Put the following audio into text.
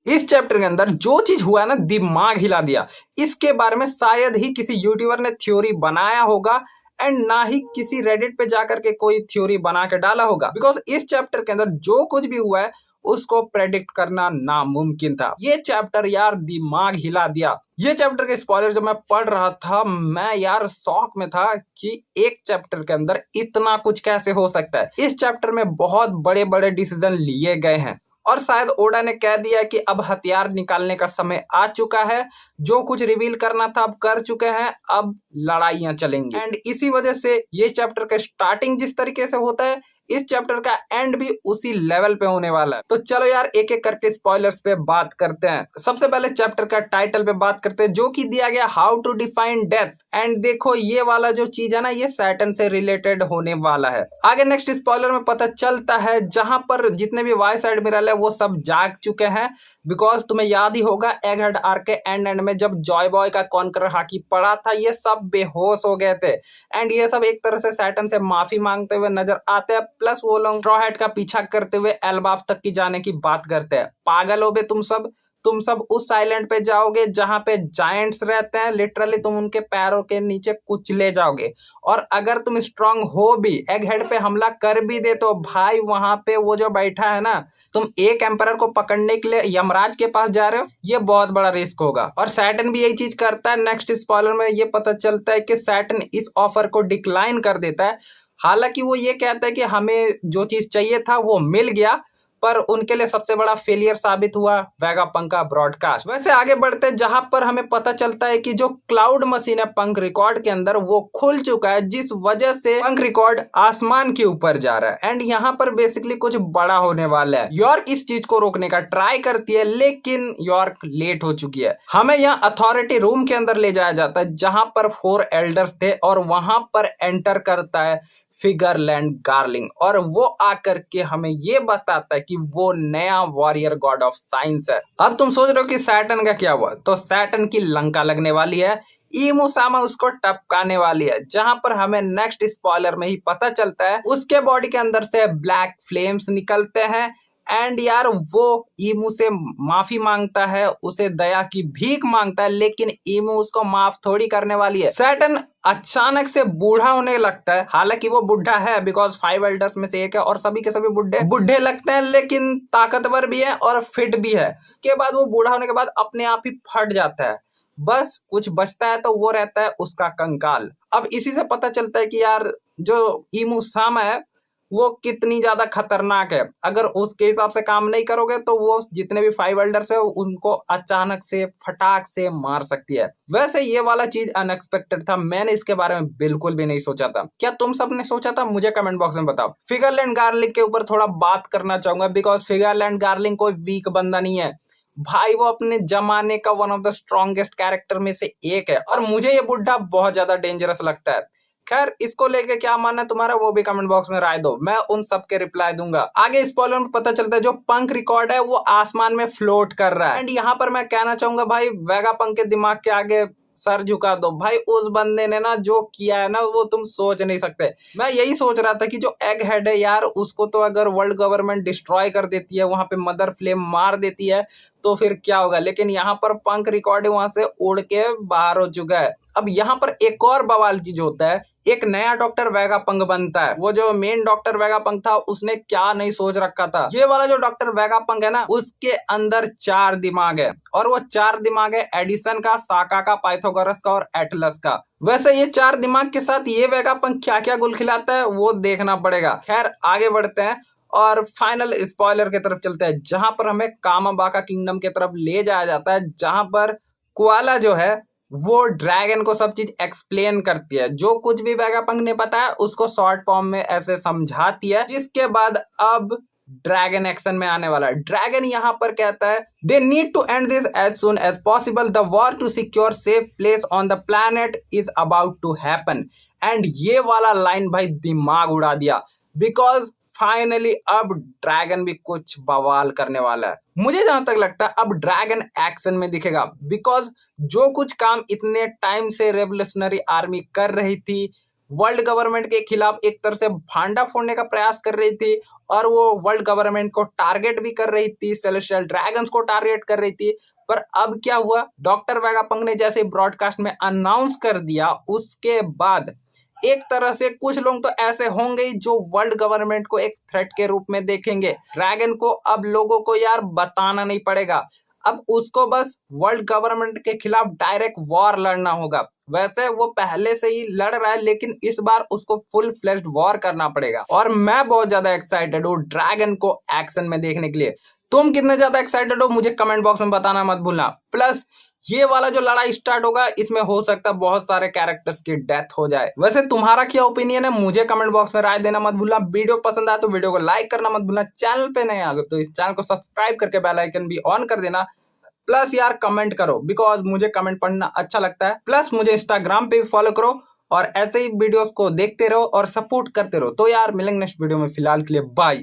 इस चैप्टर के अंदर जो चीज हुआ ना, दिमाग हिला दिया। इसके बारे में शायद ही किसी यूट्यूबर ने थ्योरी बनाया होगा एंड ना ही किसी रेडिट पे जाकर के कोई थ्योरी बना के डाला होगा, बिकॉज इस चैप्टर के अंदर जो कुछ भी हुआ है उसको प्रेडिक्ट करना नामुमकिन था। ये चैप्टर यार दिमाग हिला दिया। ये चैप्टर के स्पॉइलर जब मैं पढ़ रहा था, मैं यार शॉक में था कि एक चैप्टर के अंदर इतना कुछ कैसे हो सकता है। इस चैप्टर में बहुत बड़े बड़े डिसीजन लिए गए हैं और शायद ओडा ने कह दिया कि अब हथियार निकालने का समय आ चुका है, जो कुछ रिवील करना था अब कर चुके हैं, अब लड़ाइयां चलेंगी। एंड इसी वजह से ये चैप्टर का स्टार्टिंग जिस तरीके से होता है, इस चैप्टर का एंड भी उसी लेवल पे होने वाला है। तो चलो यार एक एक करके स्पॉयलर्स पे बात करते हैं। सबसे पहले चैप्टर का टाइटल पे बात करते हैं, जो कि दिया गया how to define death. And देखो ये वाला जो चीज है ना, ये सैटर्न से रिलेटेड होने वाला है। आगे नेक्स्ट स्पॉइलर में पता चलता है जहां पर जितने भी वाइस एडमिरल है वो सब जाग चुके हैं, बिकॉज तुम्हें याद ही होगा एगहेड आर्क के एंड में जब जॉय बॉय का कॉन्करर हाकी पड़ा था, ये सब बेहोश हो गए थे एंड ये सब एक तरह से सैटर्न से माफी मांगते हुए नजर आते हैं। प्लस वो लोग स्ट्रॉ हैट का पीछा करते हुए एल्बाफ तक की जाने की बात करते हैं। पागल हो बे तुम सब उस आइलैंड पे जाओगे जहां पे जायंट्स रहते हैं, लिटरली तुम उनके पैरों के नीचे कुचले जाओगे। और अगर तुम स्ट्रांग हो भी, एग हेड पे हमला कर भी दे तो भाई वहां पे वो जो बैठा है ना, तुम एक एम्परर को पकड़ने के लिए यमराज के पास जा रहे हो, ये बहुत बड़ा रिस्क होगा। और सैटर्न भी यही चीज करता है। नेक्स्ट स्पॉइलर में ये पता चलता है कि सैटर्न इस ऑफर को डिक्लाइन कर देता है। हालांकि वो ये कहता है कि हमें जो चीज चाहिए था वो मिल गया, पर उनके लिए सबसे बड़ा फेलियर साबित हुआ वेगापंक का ब्रॉडकास्ट। वैसे आगे बढ़ते हैं, जहां पर हमें पता चलता है कि जो क्लाउड मशीन है पंख रिकॉर्ड के अंदर वो खुल चुका है, जिस वजह से पंख रिकॉर्ड आसमान के ऊपर जा रहा है। एंड यहाँ पर बेसिकली कुछ बड़ा होने वाला है। यॉर्क इस चीज को रोकने का ट्राई करती है, लेकिन यॉर्क लेट हो चुकी है। हमें यहाँ अथॉरिटी रूम के अंदर ले जाया जाता है जहां पर 4 एल्डर्स थे और वहां पर एंटर करता है फिगरलैंड गार्लिंग और वो आकर के हमें ये बताता है कि वो नया वॉरियर गॉड ऑफ साइंस है। अब तुम सोच रहे हो कि सैटर्न का क्या हुआ, तो सैटर्न की लंका लगने वाली है, इमोसामा उसको टपकाने वाली है। जहां पर हमें नेक्स्ट स्पॉइलर में ही पता चलता है उसके बॉडी के अंदर से ब्लैक फ्लेम्स निकलते हैं एंड यार वो ईमू से माफी मांगता है, उसे दया की भीख मांगता है, लेकिन ईमू उसको माफ थोड़ी करने वाली है। सैटर्न अचानक से बूढ़ा होने लगता है। हालांकि वो बुढ़ा है बिकॉज 5 एल्डर्स में से एक है और सभी के सभी बुढ़े लगते हैं, लेकिन ताकतवर भी है और फिट भी है। उसके बाद वो बूढ़ा होने के बाद अपने आप ही फट जाता है, बस कुछ बचता है तो वो रहता है उसका कंकाल। अब इसी से पता चलता है कि यार जो ईमू सामा है वो कितनी ज्यादा खतरनाक है। अगर उसके हिसाब से काम नहीं करोगे तो वो जितने भी 5 एल्डर्स है उनको अचानक से फटाक से मार सकती है। वैसे ये वाला चीज अनएक्सपेक्टेड था, मैंने इसके बारे में बिल्कुल भी नहीं सोचा था। क्या तुम सबने सोचा था? मुझे कमेंट बॉक्स में बताओ। फिगरलैंड गार्लिंग के ऊपर थोड़ा बात करना चाहूंगा, बिकॉज फिगरलैंड गार्लिंग कोई वीक बंदा नहीं है भाई, वो अपने जमाने का one of the strongest character में से एक है और मुझे ये बुढ़ा बहुत ज्यादा डेंजरस लगता है। खैर इसको लेके क्या मानना है तुम्हारा वो भी कमेंट बॉक्स में राय दो, मैं उन सब के रिप्लाई दूंगा। आगे स्पॉइलर में पता चलता है जो पंख रिकॉर्ड है वो आसमान में फ्लोट कर रहा है एंड यहाँ पर मैं कहना चाहूंगा भाई वेगापंक के दिमाग के आगे सर झुका दो भाई। उस बंदे ने ना जो किया है ना वो तुम सोच नहीं सकते। मैं यही सोच रहा था कि जो एग हेड है यार, उसको तो अगर वर्ल्ड गवर्नमेंट डिस्ट्रॉय कर देती है, वहां पे मदर फ्लेम मार देती है तो फिर क्या होगा, लेकिन यहाँ पर पंख रिकॉर्ड वहां से उड़ के बाहर हो चुका है। अब यहाँ पर एक और बवाल चीज होता है, एक नया डॉक्टर वेगापंक बनता है। वो जो मेन डॉक्टर वेगापंक था उसने क्या नहीं सोच रखा था, ये वाला जो डॉक्टर वेगापंक है ना उसके अंदर 4 दिमाग है और वो 4 दिमाग है एडिसन का, साका का, पाइथागोरस का और एटलस का। वैसे ये 4 दिमाग के साथ ये वेगापंक क्या क्या गुल खिलाता है वो देखना पड़ेगा। खैर आगे बढ़ते हैं और फाइनल स्पॉइलर की तरफ चलते हैं, जहां पर हमें कामाबाका किंगडम की तरफ ले जाया जाता है, जहां पर कुआला जो है वो ड्रैगन को सब चीज एक्सप्लेन करती है। जो कुछ भी वेगापंक ने बताया उसको शॉर्ट फॉर्म में ऐसे समझाती है, जिसके बाद अब ड्रैगन एक्शन में आने वाला है। ड्रैगन यहाँ पर कहता है they need to end this as soon as possible, the war to secure safe place on the planet is about to happen. And ये वाला लाइन भाई दिमाग उड़ा दिया, बिकॉज फाइनली अब ड्रैगन भी कुछ बवाल करने वाला है। मुझे जहां तक लगता है अब ड्रैगन एक्शन में दिखेगा, बिकॉज जो कुछ काम इतने टाइम से रेवोल्यूशनरी आर्मी कर रही थी वर्ल्ड गवर्नमेंट के खिलाफ एक तरह से भांडा फोड़ने का प्रयास कर रही थी और वो वर्ल्ड गवर्नमेंट को टारगेट भी कर रही थी, सेलेस्टियल ड्रैगन्स को टारगेट कर रही थी। पर अब क्या हुआ, डॉक्टर वेगापंक ने जैसे ब्रॉडकास्ट में अनाउंस कर दिया, उसके बाद एक तरह से कुछ लोग तो ऐसे होंगे जो वर्ल्ड गवर्नमेंट को एक थ्रेट के रूप में देखेंगे। ड्रैगन को अब लोगों को यार बताना नहीं पड़ेगा, अब उसको बस वर्ल्ड गवर्नमेंट के खिलाफ डायरेक्ट वॉर लड़ना होगा। वैसे वो पहले से ही लड़ रहा है, लेकिन इस बार उसको फुल फ्लेश्ड वॉर करना पड़ेगा। और मैं बहुत ज्यादा एक्साइटेड हूँ ड्रैगन को एक्शन में देखने के लिए। तुम कितने ज्यादा एक्साइटेड हो मुझे कमेंट बॉक्स में बताना मत भूलना। प्लस ये वाला जो लड़ाई स्टार्ट होगा, इसमें हो सकता है बहुत सारे कैरेक्टर्स की डेथ हो जाए। वैसे तुम्हारा क्या ओपिनियन है मुझे कमेंट बॉक्स में राय देना मत भूलना। वीडियो पसंद आए तो वीडियो को लाइक करना मत भूलना। चैनल पे नए आ गए तो इस चैनल को सब्सक्राइब करके बेल आइकन भी ऑन कर देना। प्लस यार कमेंट करो, बिकॉज मुझे कमेंट पढ़ना अच्छा लगता है। प्लस मुझे इंस्टाग्राम पे भी फॉलो करो और ऐसे ही वीडियोस को देखते रहो और सपोर्ट करते रहो। तो यार मिलेंगे नेक्स्ट वीडियो में, फिलहाल के लिए बाय।